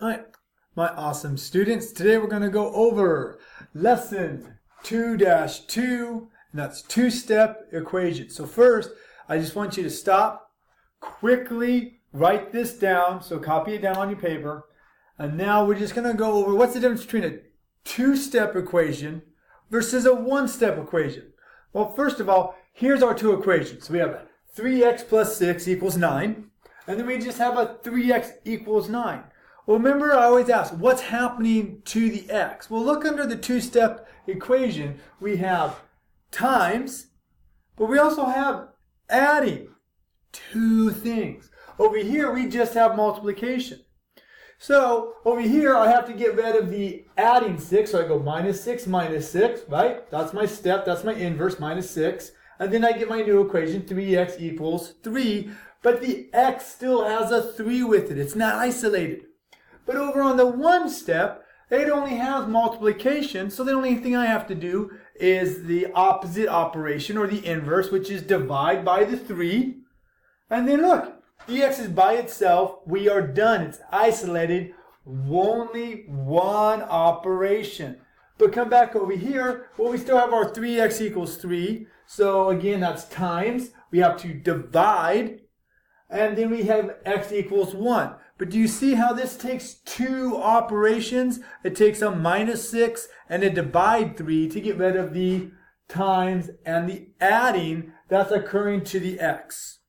All right, my awesome students, today we're going to go over lesson 2-2, and that's two-step equation. So first, I just want you to stop, quickly write this down, so copy it down on your paper, and now we're just going to go over what's the difference between a two-step equation versus a one-step equation. Well, first of all, here's our two equations. We have 3x plus 6 equals 9, and then we just have a 3x equals 9. Well, remember, I always ask, what's happening to the x? Well, look under the two-step equation. We have times, but we also have adding two things. Over here, we just have multiplication. So over here, I have to get rid of the adding 6. So I go minus 6, right? That's my step. That's my inverse, minus 6. And then I get my new equation, 3x equals 3. But the x still has a 3 with it. It's not isolated. But over on the one step, it only has multiplication. So the only thing I have to do is the opposite operation, or the inverse, which is divide by the 3. And then look, the x is by itself. We are done. It's isolated. Only one operation. But come back over here. Well, we still have our 3x equals 3. So again, that's times. We have to divide. And then we have x equals 1. But do you see how this takes two operations? It takes a minus 6 and a divide 3 to get rid of the times and the adding that's occurring to the x.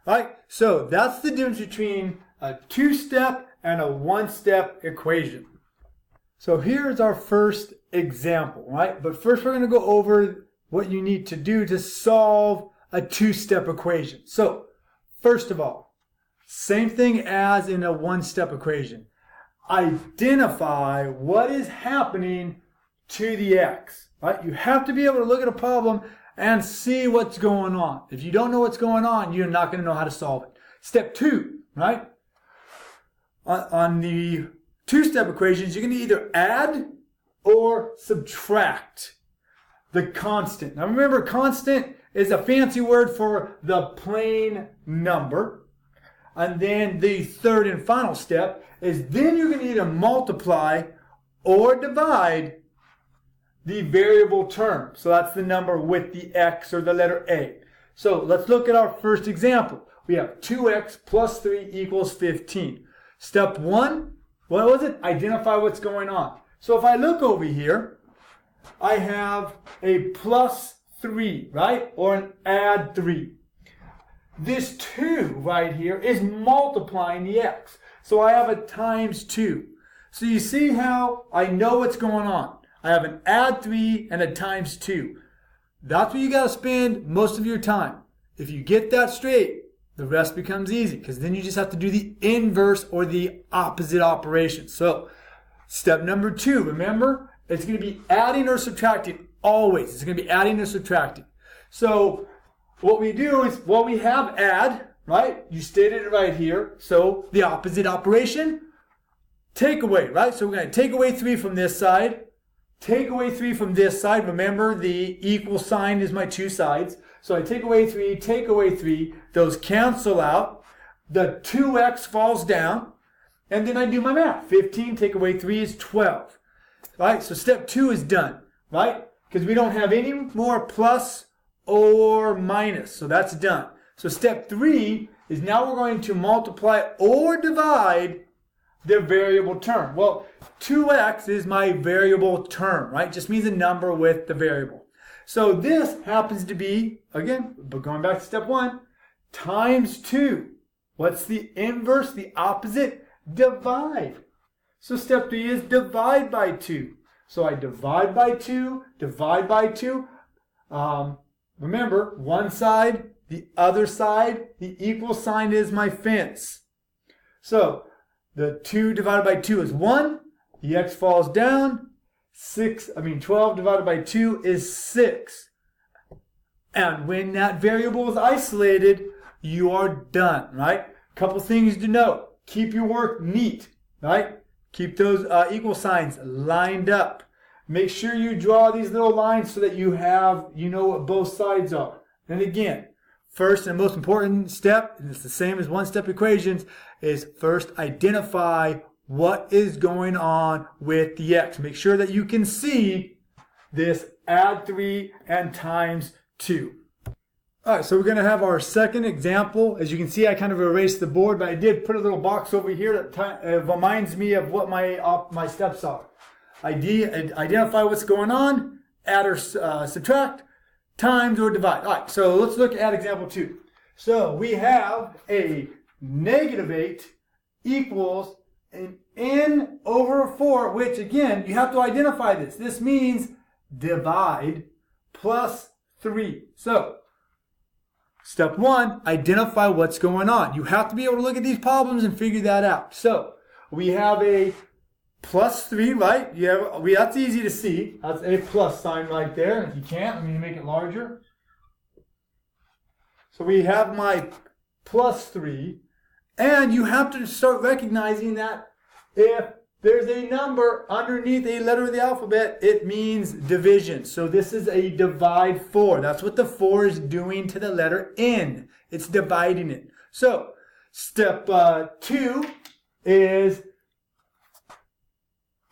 All right, so that's the difference between a two-step and a one-step equation. So here's our first example, right? But first we're going to go over what you need to do to solve a two-step equation. So first of all, same thing as in a one-step equation. Identify what is happening to the x, right? You have to be able to look at a problem and see what's going on. If you don't know what's going on, you're not going to know how to solve it. Step 2, right? On the two-step equations, you're going to either add or subtract the constant. Now remember, constant is a fancy word for the plain number. And then the third and final step is then you're going to either multiply or divide the variable term. So that's the number with the x or the letter a. So let's look at our first example. We have 2x plus 3 equals 15. Step 1, what was it? Identify what's going on. So if I look over here, I have a plus 3, right? Or an add 3. This 2 right here is multiplying the x. So I have a times 2. So you see how I know what's going on. I have an add 3 and a times 2. That's where you got to spend most of your time. If you get that straight, the rest becomes easy, because then you just have to do the inverse or the opposite operation. So step number 2, remember, it's going to be adding or subtracting always. It's going to be adding or subtracting. So what we do is, well, we have add, right? You stated it right here. So the opposite operation, take away, right? So we're going to take away 3 from this side, take away 3 from this side. Remember, the equal sign is my two sides. So I take away 3, take away 3. Those cancel out. The 2x falls down. And then I do my math. 15 take away 3 is 12. Right? So step 2 is done, right? Because we don't have any more plus or minus. So that's done. So step 3 is now we're going to multiply or divide the variable term. Well, 2x is my variable term, right? Just means a number with the variable. So this happens to be, again, but going back to step 1, times 2. What's the inverse, the opposite? Divide. So step 3 is divide by 2. So I divide by 2, divide by 2. Remember, one side, the other side, the equal sign is my fence. So the 2 divided by 2 is 1. The x falls down. 12 divided by 2 is 6. And when that variable is isolated, you are done, right? Couple things to note. Keep your work neat, right? Keep those equal signs lined up. Make sure you draw these little lines so that you know what both sides are. And again, first and most important step, and it's the same as one-step equations, is first identify what is going on with the x. Make sure that you can see this add 3 and times 2. All right, so we're going to have our second example. As you can see, I kind of erased the board, but I did put a little box over here that reminds me of what my steps are. Identify what's going on, add or subtract, times or divide. All right, so let's look at example 2. So we have a negative 8 equals an n over 4, which again, you have to identify this. This means divide plus 3. So step 1, identify what's going on. You have to be able to look at these problems and figure that out. So we have a plus 3, right? That's easy to see. That's a plus sign right there. If you can't, let me make it larger. So we have my plus 3. And you have to start recognizing that if there's a number underneath a letter of the alphabet, it means division. So this is a divide 4. That's what the 4 is doing to the letter N. It's dividing it. So step 2 is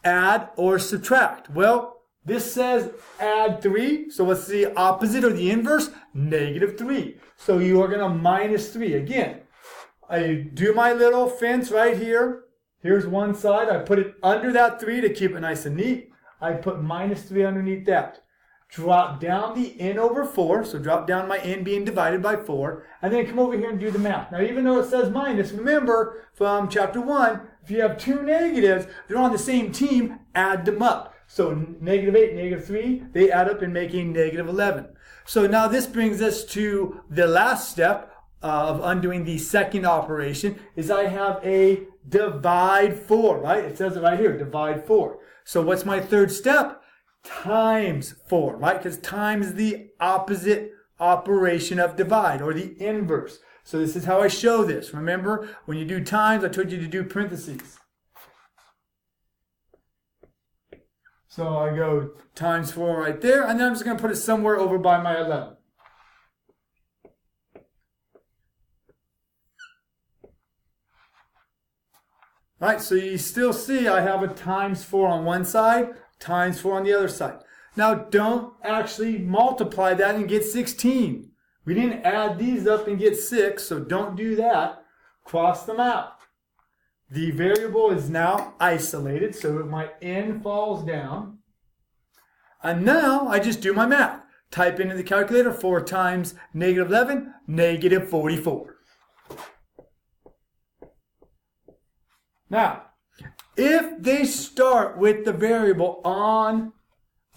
add or subtract. Well, this says add 3. So what's the opposite or the inverse? Negative 3. So you are going to minus 3. Again, I do my little fence right here. Here's one side. I put it under that 3 to keep it nice and neat. I put minus 3 underneath that. Drop down the n over 4. So drop down my n being divided by 4. And then come over here and do the math. Now, even though it says minus, remember from chapter 1, if you have two negatives, they're on the same team, add them up. So negative 8, negative 3, they add up and make a negative 11. So now this brings us to the last step of undoing the second operation, is I have a divide 4, right? It says it right here, divide 4. So what's my third step? Times 4, right? Because times is the opposite operation of divide, or the inverse. So this is how I show this. Remember, when you do times, I told you to do parentheses. So I go times 4 right there, and then I'm just going to put it somewhere over by my 11. All right, so you still see I have a times 4 on one side, times 4 on the other side. Now don't actually multiply that and get 16. We didn't add these up and get 6, so don't do that. Cross them out. The variable is now isolated, so my n falls down. And now I just do my math. Type into the calculator 4 times negative 11, negative 44. Now, if they start with the variable on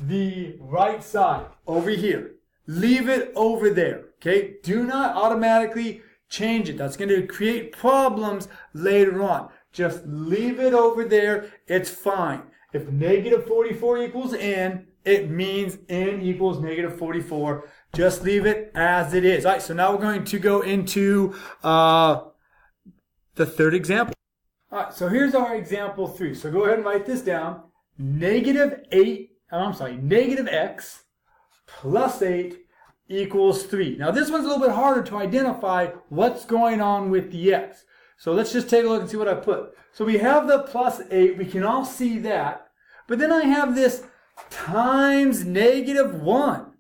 the right side, over here, leave it over there, okay? Do not automatically change it. That's going to create problems later on. Just leave it over there. It's fine. If negative 44 equals n, it means n equals negative 44. Just leave it as it is. All right, so now we're going to go into the third example. All right, so here's our example 3. So go ahead and write this down. Negative x plus 8 equals 3. Now this one's a little bit harder to identify what's going on with the x. So let's just take a look and see what I put. So we have the plus 8. We can all see that. But then I have this times negative 1.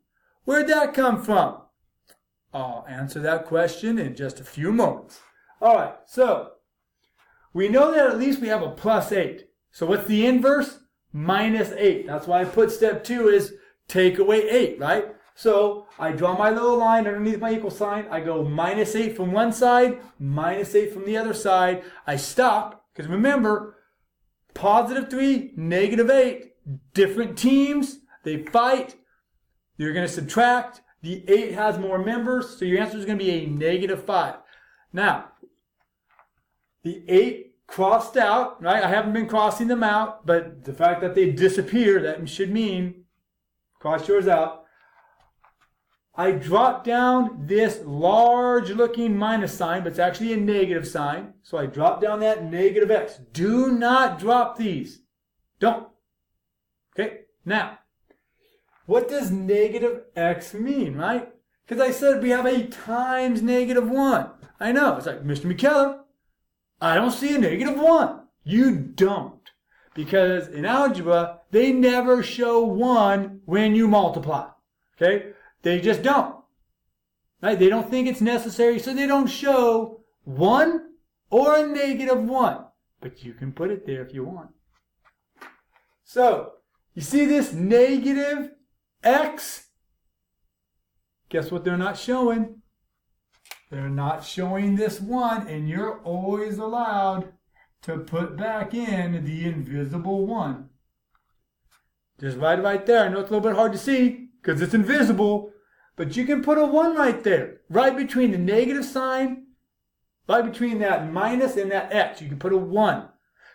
Where'd that come from? I'll answer that question in just a few moments. All right, so we know that at least we have a plus 8. So what's the inverse? Minus 8. That's why I put step 2 is take away 8, right? So I draw my little line underneath my equal sign. I go minus 8 from one side, minus 8 from the other side. I stop, because remember, positive 3, negative 8, different teams, they fight. You're going to subtract. The 8 has more members, so your answer is going to be a negative 5. Now, the 8 crossed out, right? I haven't been crossing them out, but the fact that they disappear, that should mean cross yours out. I drop down this large looking minus sign, but it's actually a negative sign. So I drop down that negative x. Do not drop these. Don't. Okay, now, what does negative x mean, right? Because I said we have a times negative 1. I know, it's like, Mr. McKellar, I don't see a negative 1. You don't. Because in algebra, they never show 1 when you multiply. Okay? They just don't. Right? They don't think it's necessary, so they don't show 1 or a negative 1. But you can put it there if you want. So, you see this negative x? Guess what they're not showing? They're not showing this 1, and you're always allowed to put back in the invisible 1. Just right there. I know it's a little bit hard to see because it's invisible, but you can put a 1 right there, right between the negative sign, right between that minus and that x. You can put a 1.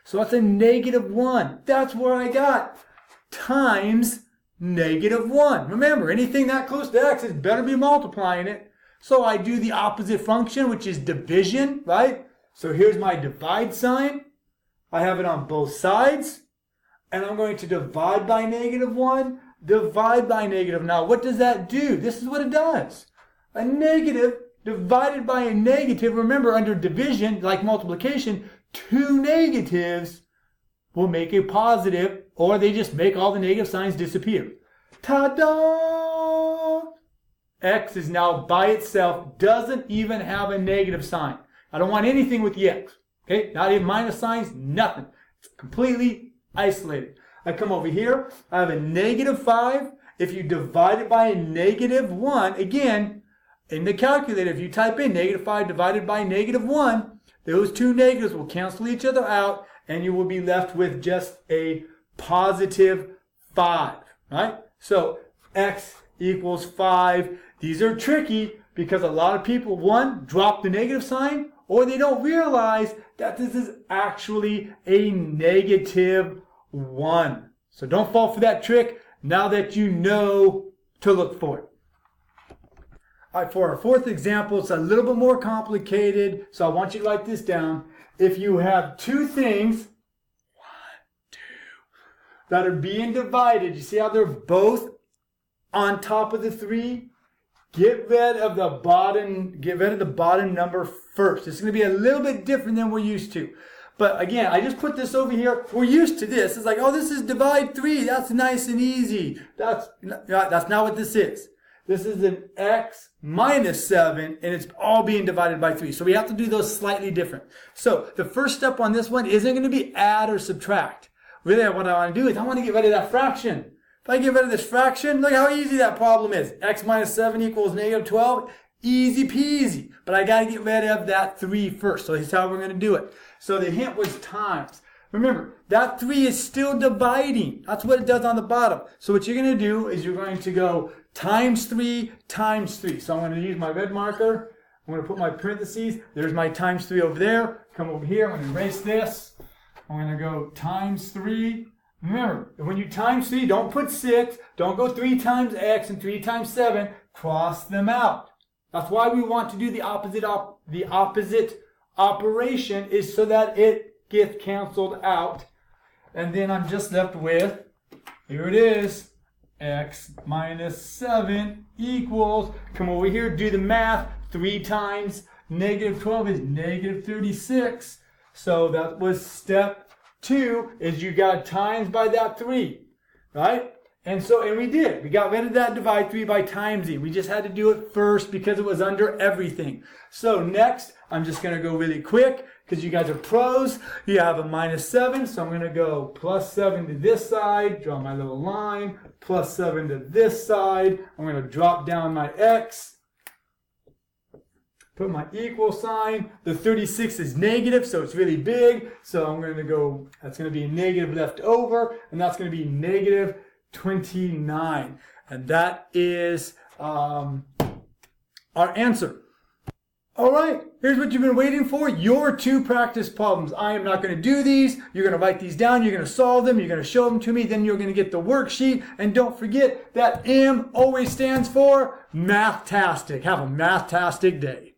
So that's a negative 1. That's where I got times negative 1. Remember, anything that close to x is better be multiplying it. So I do the opposite function, which is division, right? So here's my divide sign. I have it on both sides. And I'm going to divide by negative 1, divide by negative. Now, what does that do? This is what it does. A negative divided by a negative, remember, under division, like multiplication, 2 negatives will make a positive, or they just make all the negative signs disappear. Ta-da! X is now by itself, doesn't even have a negative sign. I don't want anything with the x. Okay, not even minus signs, nothing. It's completely isolated. I come over here, I have a negative 5. If you divide it by a negative 1, again, in the calculator, if you type in negative 5 divided by negative 1, those 2 negatives will cancel each other out, and you will be left with just a positive 5, right? So x equals 5. These are tricky because a lot of people, one, drop the negative sign, or they don't realize that this is actually a negative 1. So don't fall for that trick now that you know to look for it. All right, for our fourth example, it's a little bit more complicated, so I want you to write this down. If you have 2 things, 1, 2, that are being divided, you see how they're both on top of the 3? Get rid of the bottom number first. It's going to be a little bit different than we're used to. But again, I just put this over here. We're used to this. It's like, oh, this is divide 3. That's nice and easy. That's not what this is. This is an x minus 7, and it's all being divided by 3. So we have to do those slightly different. So the first step on this one isn't going to be add or subtract. Really, what I want to do is I want to get rid of that fraction. If I get rid of this fraction, look how easy that problem is. X minus 7 equals negative 12. Easy peasy. But I got to get rid of that 3 first. So here's how we're going to do it. So the hint was times. Remember, that 3 is still dividing. That's what it does on the bottom. So what you're going to do is you're going to go times 3 times 3. So I'm going to use my red marker. I'm going to put my parentheses. There's my times 3 over there. Come over here. I'm going to erase this. I'm going to go times 3. Remember, when you times 3, don't put 6. Don't go 3 times x and 3 times 7. Cross them out. That's why we want to do the opposite operation, is so that it gets canceled out. And then I'm just left with, here it is, x minus 7 equals, come over here, do the math. 3 times negative 12 is negative 36. So that was step 2, is you got times by that 3, right? And we did. We got rid of that divide 3 by timesing. We just had to do it first because it was under everything. So next, I'm just going to go really quick because you guys are pros. You have a minus 7, so I'm going to go plus 7 to this side, draw my little line, plus 7 to this side. I'm going to drop down my x. Put my equal sign. The 36 is negative, so it's really big. So I'm going to go, that's going to be a negative left over, and that's going to be negative 29. And that is our answer. All right, here's what you've been waiting for, your 2 practice problems. I am not going to do these. You're going to write these down. You're going to solve them. You're going to show them to me. Then you're going to get the worksheet. And don't forget that M always stands for Mathtastic. Have a mathtastic day.